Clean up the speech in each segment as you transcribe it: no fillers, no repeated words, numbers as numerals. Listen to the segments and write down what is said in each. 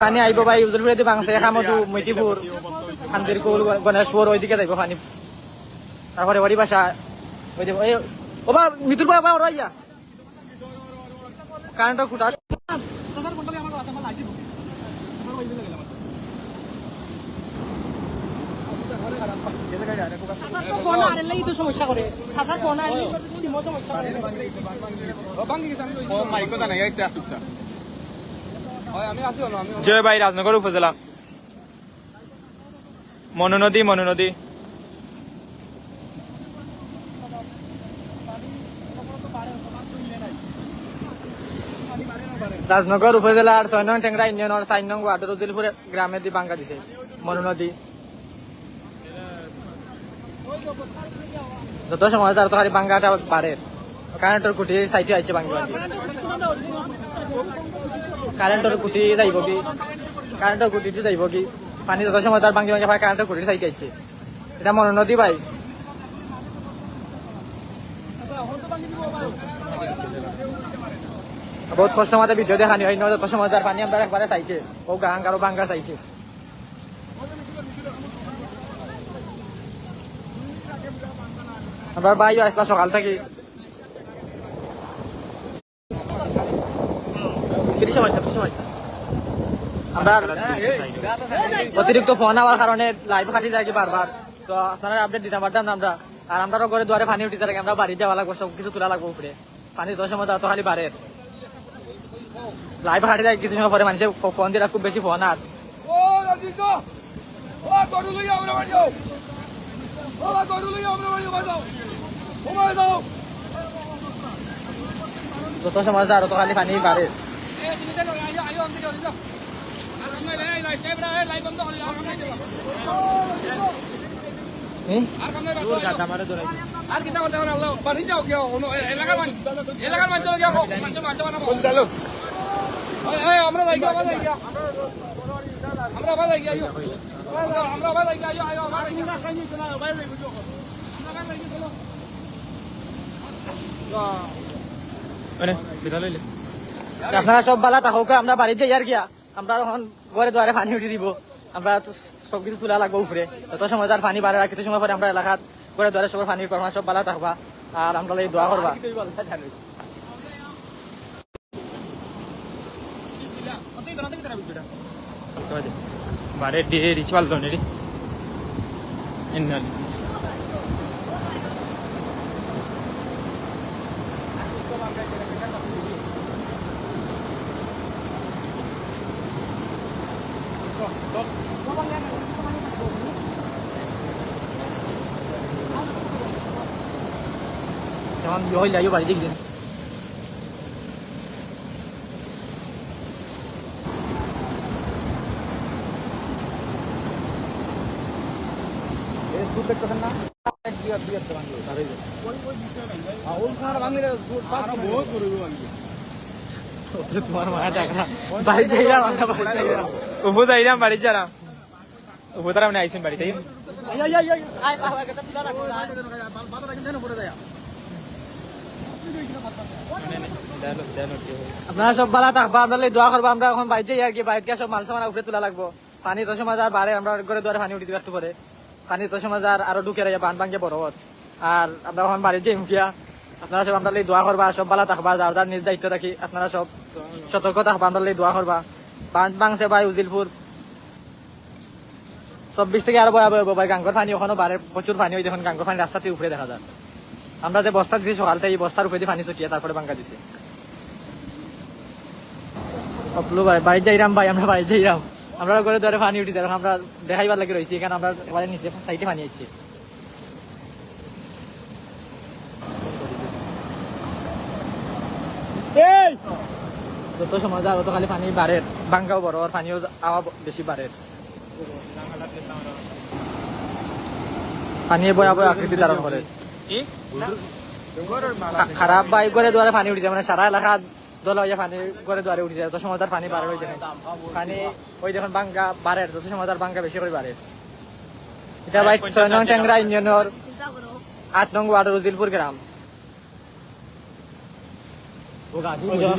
পানি আইব ভাই উজলপুরে বাংছে খামদু মৈতিপুর খান্দিরকুল গণেশপুর ওইদিকে যাইব পানি তারপরে ওরি বাসা ওই যে ও বা মিতুল বাবা ওরা ইয়া কারেন্ট খুঁটা সমস্যা করে জয় ভাই রাজনগর উপজেলা মনু নদী রাজনগর উপজেলার ৬ নং টেংরা ইউনিয়নের ৪ নং ওয়ার্ডের উজিলপুর গ্রামে দি বাঙ্গা দিছে মনু নদী যত সময় তার তো খালি বাঙ্গাটা বাড়ে কারেন্টের কুটি সাইটে আইছে বাঙ্গি কারেন্টের কুটি যাইব কি কারেন্টের কুটিতে যাইব কি পানি যত সময় তার বাঙ্গি ভাই কারেন্টের কুটির সাইটে আইছে এটা মনু নদী ভাই বহুত কষ্ট মতো ভিডিও দেখানি হয় যত সময় তার পানি আমরা একবারে চাইছে ও গাং আরো বাঙ্গা চাইছে আবার ভাইও আসলা সকাল থেকে আমরা অতিরিক্ত ফোন হওয়ার কারণে লাইভ খাটি যায় বারবার তো আপনারা আপডেট দিতে পারতাম না আমরা আর আমরা ঘরে দুয়ারে পানি উঠে থাকে আমরা বাড়ি যাওয়া লাগবো সব কিছু তোলা লাগবো উপরে পানি যত সময় তো খালি বাড়ে লাইভ খাটি যায় কিছু সময় পরে মানুষের ফোন দিয়ে খুব বেশি ফোন আর যত সময় আর তো খালি পানি বাড়ে আপনারা সব বালা থাকুক আমরা বাড়ি যাই আর গিয়া আমরা এখন ঘরে দুয়ারে পানি উঠে দিব আমরা সবকিছু তোলা লাগবো উপরে যত সময় তার পানি বাড়ে কিছু সময় পরে আমরা এলাকার ঘরে দুয়ারে সব পানির পরিমাণ সব বালা থাকবা আর আমরা এই দোয়া করবা বারে রিচুয়াল ধরনের যেমন হইলে আইও বাড়ি দেখি দিন তোমার মায়া টাকা বাড়ি যাইলাম উপো যাইলাম বাড়ি যালাম উপো তারা মানে আইসেন বাড়িতে আপনারা সব বালা থাকবা আমরা দোয়া করবো আমরা এখন বাড়িতে যাই আর কি বাড়িতে সব মাল সামান উপরে তোলা লাগবো পানি তো সময় আর বাড়ে আমরা ঘরে দুয়ারে পানি উঠে একটু পরে পানি তো সময় আর আরো ঢুকে রাখা বান ভাঙ্গে বড় আর আমরা এখন বাড়িতে যাই মুখিয়া আপনারা সব আমরা দোয়া করবা সব বালা থাকবা যার যার নিজ দায়িত্ব থাকি আপনারা সব সতর্ক থাকবা আমরা দোয়া করবা বান ভাঙছে ভাই উজিলপুর ২৪ থেকে আরো ভয়াবহ ভাই গাঙ্গর পানি ওখানে বাড়ে প্রচুর পানি হয় দেখুন গাঙ্গর পানি রাস্তাতে উপরে দেখা যায় আমরা যে বস্তা দিচ্ছি সকালতে এই বস্তার উপরে পানি ছুটিয়ে তারপরে বাঙ্গা দিছি বাড়ি যাইরাম ভাই আমরা বাড়ি যাইরাম আমরা ঘরে ধরে পানি উঠি যাই আমরা দেখাইবার লাগে রয়েছি এখানে আমরা এবারে নিচে সাইডে পানি আসছি যত সময় যা তত খালি পানি বাড়ে বাঙ্গাও বড় আর পানিও আওয়া বেশি বাড়ে পানি ভয়াবহ আকৃতি ধারণ করে খারাপ বাই করে দুয়ারে পানি উঠে যায় মানে সারা এলাকা দলা হইয়া পানি করে দুয়ারে উঠে যায় যত সময় তার পানি বাড়ে হয়ে যায় পানি ওই দেখুন বাঙ্গা বাড়ে যত সময় তার বাঙ্গা বেশি করে বাড়ে এটা ভাই ৬ নং টেংরা ইউনিয়নের ৮ নং ওয়ার্ডের উজিলপুর গ্রাম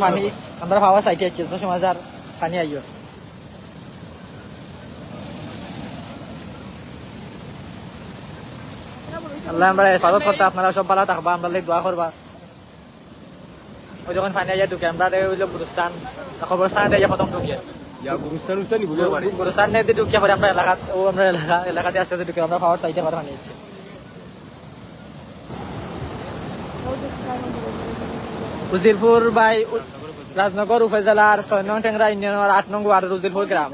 পানি আমরা পাওয়া সাইটে আছে ১০,০০০ পানি আইও আল্লাহ আমরা হেফাজত করতে, আপনারা সব ভালো থাকবা, আমরা লাগি দোয়া করবা। ওই যখন পানি আইয়া ঢুকে আমরা ওই গুরুস্থান খবরস্থানে দিয়ে প্রথম ঢুকিয়ে ইয়া গুরুস্থান উস্তানি ভুলে পারে গুরুস্থান দিয়ে ঢুকিয়ে পরে আমরা এলাকা ও আমরা এলাকাতে আস্তে আস্তে ঢুকে আমরা পাওয়ার চাইতে পারে পানি হচ্ছে। উজিরপুর বাই রাজনগর উপজেলার ৬ নং টেংরা ইউনিয়নের ৮ নং ওয়ার্ডের উজিরপুর গ্রাম।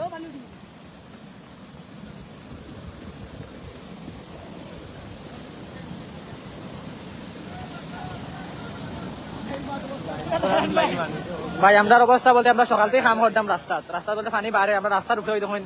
ভাই আমরার অবস্থা বলতে আমরা সকাল থেকে কাম করতাম রাস্তা বলতে পানি বাইরে, আমরা রাস্তার উপরে তখন